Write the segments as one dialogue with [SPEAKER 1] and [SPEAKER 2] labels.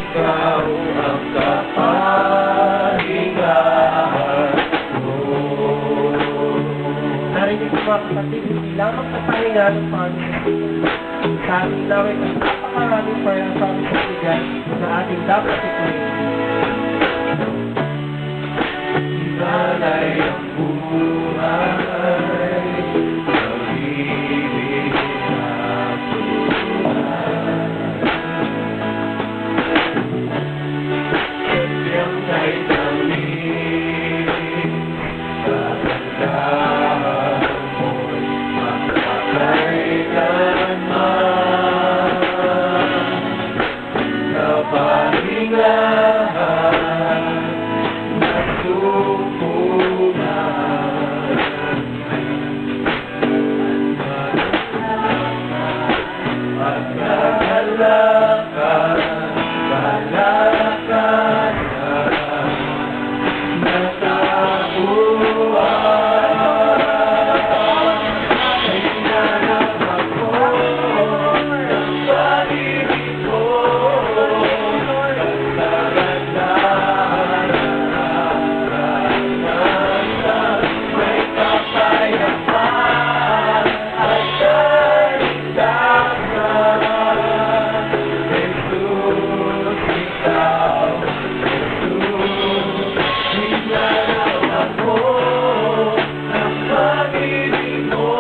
[SPEAKER 1] ikaw ang kapahingahan ko.
[SPEAKER 2] Narinig ko mga kapatid, hindi lamang kapahingahan ng Panginoon. Sa ating laway at napakaraming parang sa sigan na ating dapat ituloy.
[SPEAKER 1] Ibalay ang buhay, pag-ibig na tunay. Sadyang kay tamis, kagandahan mo'y makakailanman. Kapahingahan na tupunan, pagkakalakan, balakasan, natapuan. Ay nanang ako ng pag-ibig ko, kagandahan naranasan, may kapayapaan at kaligtasan. Jesus, ikaw, Jesus, iglalaw ako ng pag-ibig mo,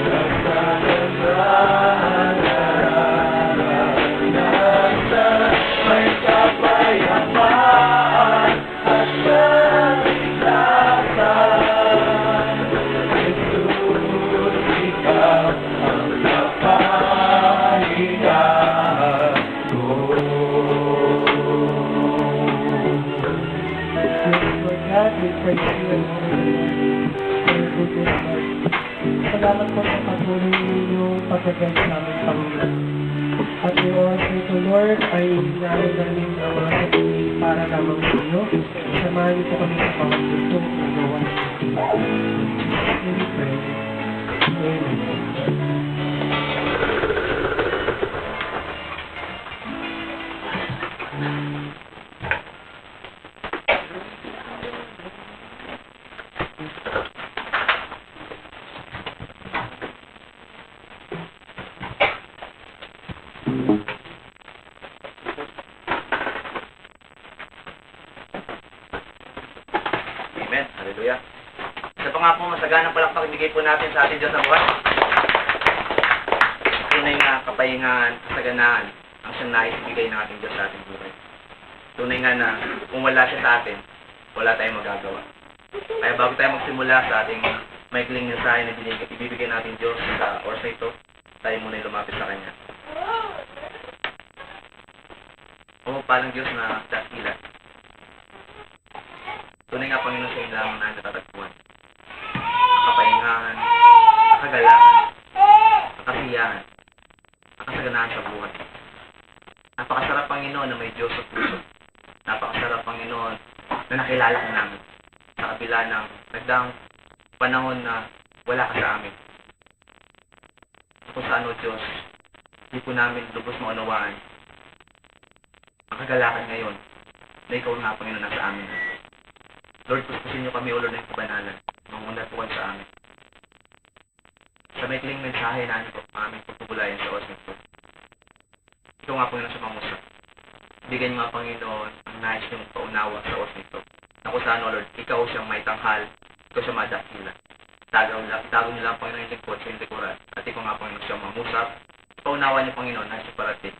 [SPEAKER 1] kagandahan naranasan, may kapayapaan at kaligtasan. Jesus, ikaw ang kapahingahan ko.
[SPEAKER 2] Lord God, we praise you and honor you for your goodness, Lord. Salamat po sa patuloy ninyong pagkagal sa aming Panginoon. At yung oras nito, Lord, ay inamin namin ang mga sabihin para lamang sa inyo. Samahan niyo po kami sa pangatuto ng gawa ng Panginoon. We pray. Amen.
[SPEAKER 3] Amen. Hallelujah. Isa pa nga po masaganang palakpak ibigay po natin sa ating Diyos na buhay. Tunay nga kapahingahan, kasaganaan ang siyang nais ibigay ng ating Diyos sa ating buhay. Tunay nga na kung wala siya sa atin, wala tayong magagawa. Kaya bago tayo magsimula sa ating maikling mensahe na ibibigay natin Diyos sa oras na ito, tayo muna yung lumapit sa Kanya. O palang Diyos na dakila. Tunay nga Panginoon sa inyo lamang na natatagpuan. Ang kapahingahan, ang kagalakan, ang kasiyahan, ang kasaganaan sa buhay. Napakasarap Panginoon na may Diyos sa puso. Napakasarap Panginoon na nakilala ka namin sa kabila ng nagdaang panahon na wala ka sa amin. Kung saan o Diyos, di po namin lubos maunawaan ang kagalakan ngayon na ikaw nga Panginoon nasa amin. Lord, puspusin niyo kami, O Lord, ng kabanalan. Mangunat po kayo sa amin. Sa maikling mensahe na ito, aming pagpupulayan sa oras nito. Ikaw nga Panginoon sa mangusap. Bigyan niyo nga Panginoon ang nais niyong paunawa sa oras nito. Na kung saan, O Lord, ikaw siyang may tanghal, ikaw siyang madakila. Tagaw niyo lang Panginoon yung lingkod sa yung likuran. At ikaw nga Panginoon siyang mangusap. Paunawa niyo Panginoon na siya parating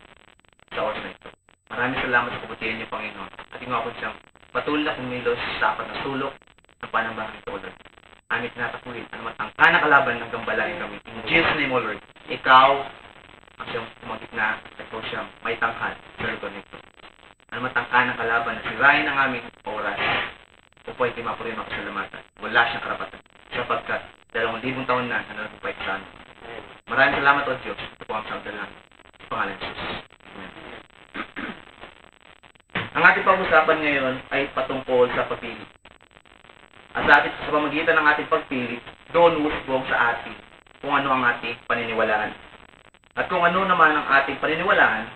[SPEAKER 3] sa oras na ito. Maraming salamat sa kabutihan niyo Panginoon. At ikaw nga siyang patuloy na kumilos sa apat na sulok ng panambahan ito, Lord. Aming tinatakulit na matangka na kalaban ng gambalain kami. In Jesus' name, O Lord, ikaw ang siyang kumagitna at ikaw siyang may tanghal sa lugar nito. Ang matangka ng kalaban na sirain ang aming oras upang iti mapurin ako sa lamatan. Wala siyang karapatan sapagkat 2,000 taon na nalagumpay sa amin. Maraming salamat, O Diyos. Ito po ang sangdalang sa pangalan ng Jesus. Amen. Ang ating pag-usapan ngayon ay patungkol sa pagpili. At sa pamagitan ng ating pagpili, doon husbong sa atin kung ano ang ating paniniwalaan. At kung ano naman ang ating paniniwalaan,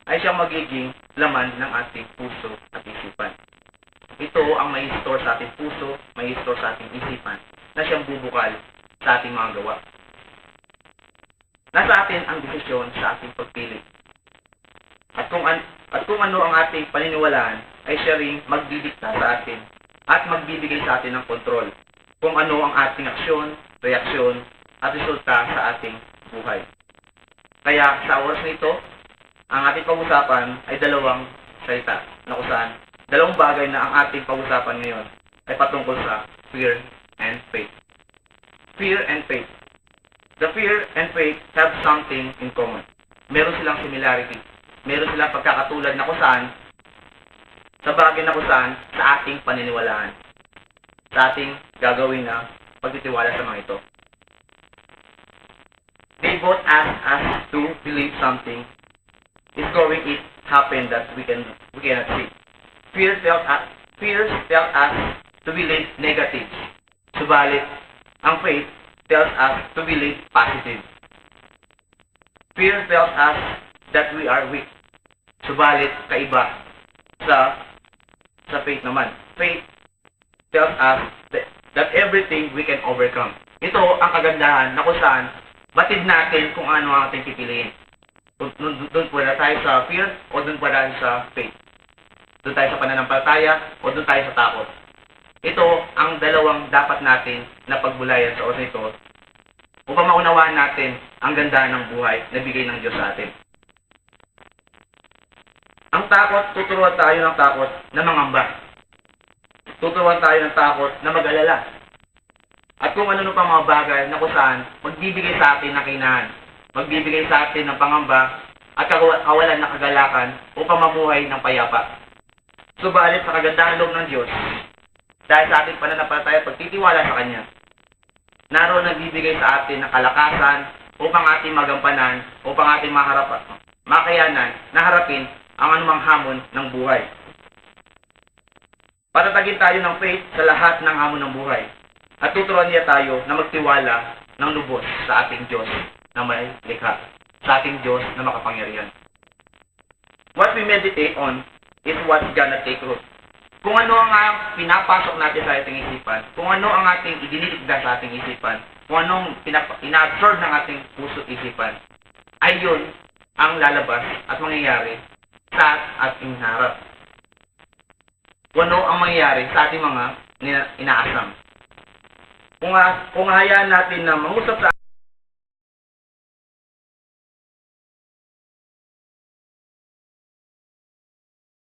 [SPEAKER 3] ay siyang magiging laman ng ating puso at isipan. Ito ang may store sa ating puso, may store sa ating isipan, na siyang bubukal sa ating mga gawa. Nasa atin ang desisyon sa ating pagpili. At kung ano ang ating paniniwalaan, ay siya ring magdidikta sa atin at magbibigay sa atin ng kontrol kung ano ang ating aksyon, reaksyon, at resulta sa ating buhay. Kaya sa oras na ito, ang ating pag-usapan ay dalawang salita na kung saan dalawang bagay na ang ating pag-usapan ngayon ay patungkol sa fear and faith. Fear and faith. The fear and faith have something in common. Meron silang similarity. Meron silang pagkakatulad na kung saan sa bagay na kung saan sa ating paniniwalaan. Sa ating gagawin na pagtitiwala sa mga ito. They both ask us to believe something is going to happen that we cannot see. Fear tells us to believe negative. Subalit, ang faith tells us to believe positive. Fear tells us that we are weak. Subalit, kaiba sa faith naman. Faith tells us that everything we can overcome. Ito ang kagandahan na kung saan batid natin kung ano ang ating pipiliin. Doon po na tayo sa fear o doon po na sa faith. Doon tayo sa pananampalataya o doon tayo sa takot. Ito ang dalawang dapat natin na pagbulayan sa oras nito upang maunawaan natin ang ganda ng buhay na bigay ng Diyos sa atin. Ang takot, tuturuan tayo ng takot na mangamba. Tuturuan tayo ng takot na mag-alala. At kung ano pa mga bagay na kung saan magbibigay sa atin ng kinahan, magbibigay sa atin ng pangamba at kawalan ng kagalakan upang mamuhay ng payapa. Subalit sa kagandahan loob ng Diyos, dahil sa ating pananampalataya pagtitiwala sa Kanya, naroon nagbibigay sa atin ng kalakasan upang ating magampanan, upang ating makayanan na harapin ang anumang hamon ng buhay. Patatagin tayo ng faith sa lahat ng hamon ng buhay. At tuturuan niya tayo na magtiwala ng lubos sa ating Diyos na may likha, sa ating Diyos na makapangyarihan. What we meditate on is what's gonna take root. Kung ano ang pinapasok natin sa ating isipan, kung ano ang ating idinidigda sa ating isipan, kung anong ina-absorb ng ating puso at isipan, ay yun ang lalabas at mangyayari sa ating harap. Kung ano ang mangyayari sa ating mga inaasam. Kung hayaan natin na mangusap sa